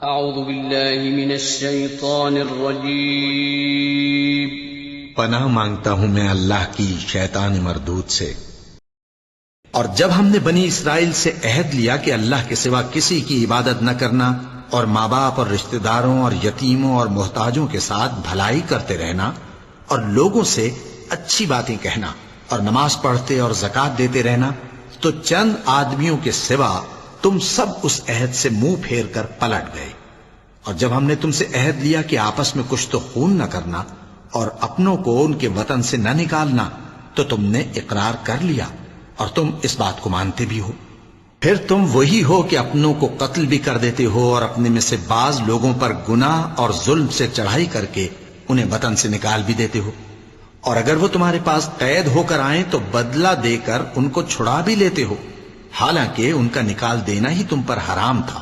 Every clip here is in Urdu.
اعوذ باللہ من الشیطان الرجیم۔ پناہ مانگتا ہوں میں اللہ کی شیطان مردود سے۔ اور جب ہم نے بنی اسرائیل سے عہد لیا کہ اللہ کے سوا کسی کی عبادت نہ کرنا اور ماں باپ اور رشتہ داروں اور یتیموں اور محتاجوں کے ساتھ بھلائی کرتے رہنا اور لوگوں سے اچھی باتیں کہنا اور نماز پڑھتے اور زکوٰۃ دیتے رہنا، تو چند آدمیوں کے سوا تم سب اس عہد سے منہ پھیر کر پلٹ گئے۔ اور جب ہم نے تم سے عہد لیا کہ آپس میں کچھ تو خون نہ کرنا اور اپنوں کو ان کے وطن سے نہ نکالنا، تو تم نے اقرار کر لیا اور تم اس بات کو مانتے بھی ہو۔ پھر تم وہی ہو کہ اپنوں کو قتل بھی کر دیتے ہو اور اپنے میں سے بعض لوگوں پر گناہ اور ظلم سے چڑھائی کر کے انہیں وطن سے نکال بھی دیتے ہو، اور اگر وہ تمہارے پاس قید ہو کر آئیں تو بدلہ دے کر ان کو چھڑا بھی لیتے ہو، حالانکہ ان کا نکال دینا ہی تم پر حرام تھا۔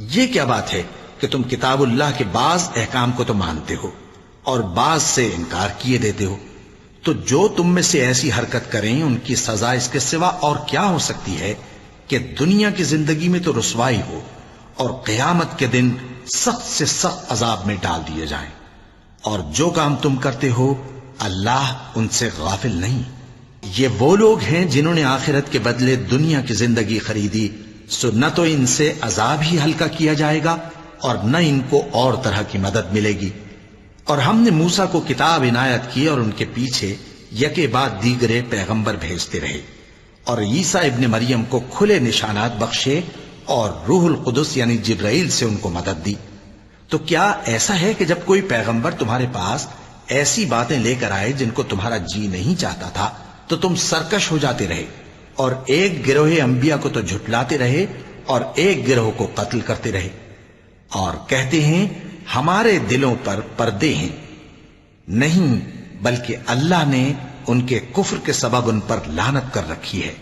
یہ کیا بات ہے کہ تم کتاب اللہ کے بعض احکام کو تو مانتے ہو اور بعض سے انکار کیے دیتے ہو؟ تو جو تم میں سے ایسی حرکت کریں ان کی سزا اس کے سوا اور کیا ہو سکتی ہے کہ دنیا کی زندگی میں تو رسوائی ہو اور قیامت کے دن سخت سے سخت عذاب میں ڈال دیے جائیں۔ اور جو کام تم کرتے ہو اللہ ان سے غافل نہیں۔ یہ وہ لوگ ہیں جنہوں نے آخرت کے بدلے دنیا کی زندگی خریدی، سو نہ تو ان سے عذاب ہی ہلکا کیا جائے گا اور نہ ان کو اور طرح کی مدد ملے گی۔ اور ہم نے موسیٰ کو کتاب عنایت کی اور ان کے پیچھے یکے بعد دیگرے پیغمبر بھیجتے رہے، اور عیسیٰ ابن مریم کو کھلے نشانات بخشے اور روح القدس یعنی جبرائیل سے ان کو مدد دی۔ تو کیا ایسا ہے کہ جب کوئی پیغمبر تمہارے پاس ایسی باتیں لے کر آئے جن کو تمہارا جی نہیں چاہتا تھا تو تم سرکش ہو جاتے رہے اور ایک گروہ انبیاء کو تو جھٹلاتے رہے اور ایک گروہ کو قتل کرتے رہے، اور کہتے ہیں ہمارے دلوں پر پردے ہیں؟ نہیں، بلکہ اللہ نے ان کے کفر کے سبب ان پر لعنت کر رکھی ہے،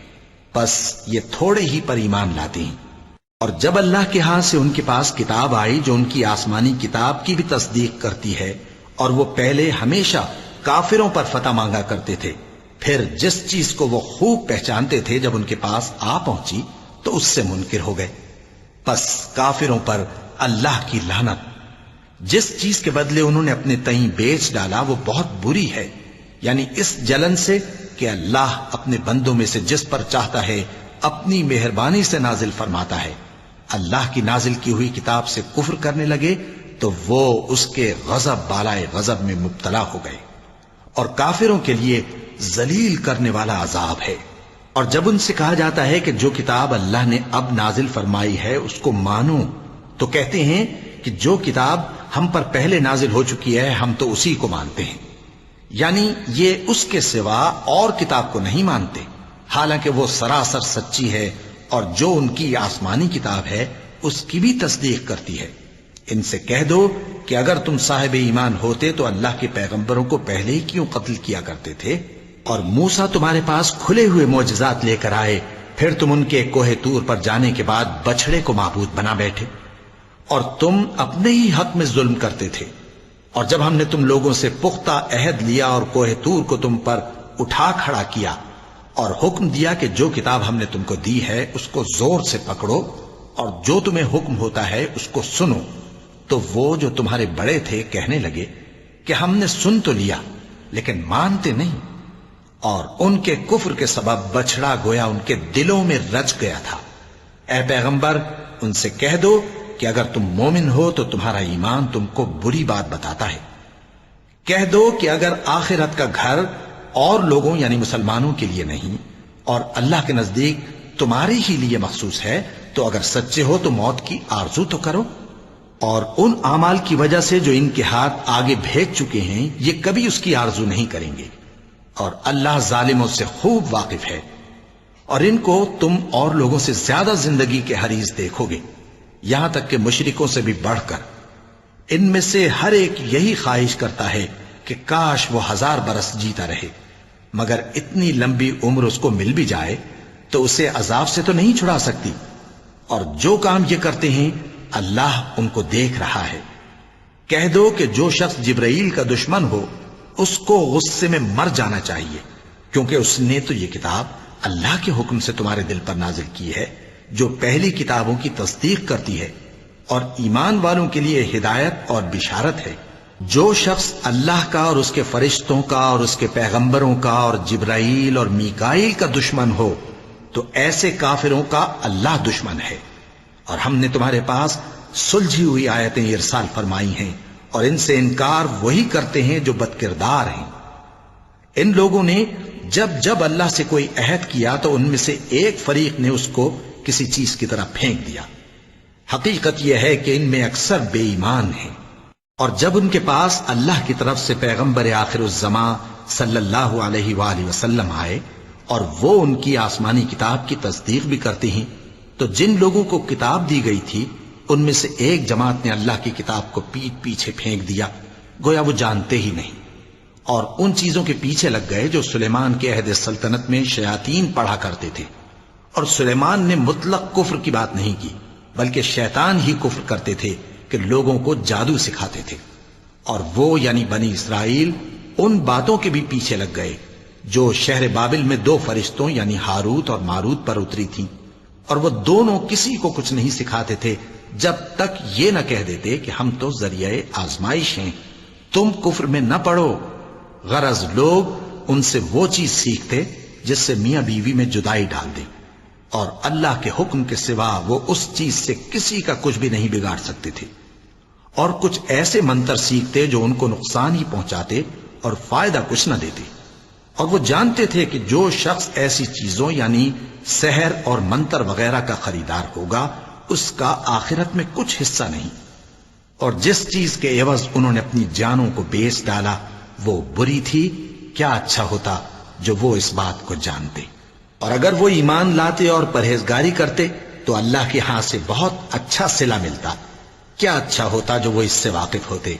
بس یہ تھوڑے ہی پر ایمان لاتے ہیں۔ اور جب اللہ کے ہاں سے ان کے پاس کتاب آئی جو ان کی آسمانی کتاب کی بھی تصدیق کرتی ہے، اور وہ پہلے ہمیشہ کافروں پر فتح مانگا کرتے تھے، پھر جس چیز کو وہ خوب پہچانتے تھے جب ان کے پاس آ پہنچی تو اس سے منکر ہو گئے۔ پس کافروں پر اللہ کی لعنت۔ جس چیز کے بدلے انہوں نے اپنے تئیں بیچ ڈالا وہ بہت بری ہے، یعنی اس جلن سے کہ اللہ اپنے بندوں میں سے جس پر چاہتا ہے اپنی مہربانی سے نازل فرماتا ہے۔ اللہ کی نازل کی ہوئی کتاب سے کفر کرنے لگے تو وہ اس کے غضب بالائے غضب میں مبتلا ہو گئے، اور کافروں کے لیے ذلیل کرنے والا عذاب ہے۔ اور جب ان سے کہا جاتا ہے کہ جو کتاب اللہ نے اب نازل فرمائی ہے اس کو مانو، تو کہتے ہیں کہ جو کتاب ہم پر پہلے نازل ہو چکی ہے ہم تو اسی کو مانتے ہیں، یعنی یہ اس کے سوا اور کتاب کو نہیں مانتے، حالانکہ وہ سراسر سچی ہے اور جو ان کی آسمانی کتاب ہے اس کی بھی تصدیق کرتی ہے۔ ان سے کہہ دو کہ اگر تم صاحب ایمان ہوتے تو اللہ کے پیغمبروں کو پہلے ہی کیوں قتل کیا کرتے تھے؟ اور موسیٰ تمہارے پاس کھلے ہوئے معجزات لے کر آئے، پھر تم ان کے کوہ طور پر جانے کے بعد بچڑے کو معبود بنا بیٹھے، اور تم اپنے ہی حق میں ظلم کرتے تھے۔ اور جب ہم نے تم لوگوں سے پختہ عہد لیا اور کوہ طور کو تم پر اٹھا کھڑا کیا اور حکم دیا کہ جو کتاب ہم نے تم کو دی ہے اس کو زور سے پکڑو اور جو تمہیں حکم ہوتا ہے اس کو سنو، تو وہ جو تمہارے بڑے تھے کہنے لگے کہ ہم نے سن تو لیا لیکن مانتے نہیں، اور ان کے کفر کے سبب بچڑا گویا ان کے دلوں میں رچ گیا تھا۔ اے پیغمبر ان سے کہہ دو کہ اگر تم مومن ہو تو تمہارا ایمان تم کو بری بات بتاتا ہے۔ کہہ دو کہ اگر آخرت کا گھر اور لوگوں یعنی مسلمانوں کے لیے نہیں اور اللہ کے نزدیک تمہارے ہی لیے مخصوص ہے تو اگر سچے ہو تو موت کی آرزو تو کرو، اور ان اعمال کی وجہ سے جو ان کے ہاتھ آگے بھیج چکے ہیں یہ کبھی اس کی آرزو نہیں کریں گے، اور اللہ ظالموں سے خوب واقف ہے۔ اور ان کو تم اور لوگوں سے زیادہ زندگی کے حریص دیکھو گے، یہاں تک کہ مشرکوں سے بھی بڑھ کر۔ ان میں سے ہر ایک یہی خواہش کرتا ہے کہ کاش وہ 1000 برس جیتا رہے، مگر اتنی لمبی عمر اس کو مل بھی جائے تو اسے عذاب سے تو نہیں چھڑا سکتی۔ اور جو کام یہ کرتے ہیں اللہ ان کو دیکھ رہا ہے۔ کہہ دو کہ جو شخص جبرائیل کا دشمن ہو اس کو غصے میں مر جانا چاہیے، کیونکہ اس نے تو یہ کتاب اللہ کے حکم سے تمہارے دل پر نازل کی ہے جو پہلی کتابوں کی تصدیق کرتی ہے، اور ایمان والوں کے لیے ہدایت اور بشارت ہے۔ جو شخص اللہ کا اور اس کے فرشتوں کا اور اس کے پیغمبروں کا اور جبرائیل اور میکائیل کا دشمن ہو تو ایسے کافروں کا اللہ دشمن ہے۔ اور ہم نے تمہارے پاس سلجھی ہوئی آیتیں ارسال فرمائی ہیں، اور ان سے انکار وہی کرتے ہیں جو بد کردار ہیں۔ ان لوگوں نے جب جب اللہ سے کوئی عہد کیا تو ان میں سے ایک فریق نے اس کو کسی چیز کی طرح پھینک دیا۔ حقیقت یہ ہے کہ ان میں اکثر بے ایمان ہیں۔ اور جب ان کے پاس اللہ کی طرف سے پیغمبر آخر الزماں صلی اللہ علیہ وآلہ وسلم آئے اور وہ ان کی آسمانی کتاب کی تصدیق بھی کرتے ہیں، تو جن لوگوں کو کتاب دی گئی تھی ان میں سے ایک جماعت نے اللہ کی کتاب کو پیٹ پیچھے پھینک دیا، گویا وہ جانتے ہی نہیں، اور ان چیزوں کے پیچھے لگ گئے جو سلیمان کے عہد سلطنت میں شیاطین پڑھا کرتے تھے۔ اور سلیمان نے مطلق کفر کی بات نہیں کی، بلکہ شیطان ہی کفر کرتے تھے کہ لوگوں کو جادو سکھاتے تھے۔ اور وہ یعنی بنی اسرائیل ان باتوں کے بھی پیچھے لگ گئے جو شہر بابل میں دو فرشتوں یعنی ہاروت اور ماروت پر اتری تھیں، اور وہ دونوں کسی کو کچھ نہیں سکھاتے تھے جب تک یہ نہ کہہ دیتے کہ ہم تو ذریعہ آزمائش ہیں، تم کفر میں نہ پڑو۔ غرض لوگ ان سے وہ چیز سیکھتے جس سے میاں بیوی میں جدائی ڈال دے، اور اللہ کے حکم کے سوا وہ اس چیز سے کسی کا کچھ بھی نہیں بگاڑ سکتے تھے، اور کچھ ایسے منتر سیکھتے جو ان کو نقصان ہی پہنچاتے اور فائدہ کچھ نہ دیتے۔ اور وہ جانتے تھے کہ جو شخص ایسی چیزوں یعنی سحر اور منتر وغیرہ کا خریدار ہوگا اس کا آخرت میں کچھ حصہ نہیں، اور جس چیز کے عوض انہوں نے اپنی جانوں کو بیچ ڈالا وہ بری تھی۔ کیا اچھا ہوتا جو وہ اس بات کو جانتے، اور اگر وہ ایمان لاتے اور پرہیزگاری کرتے تو اللہ کے ہاں سے بہت اچھا صلہ ملتا۔ کیا اچھا ہوتا جو وہ اس سے واقف ہوتے۔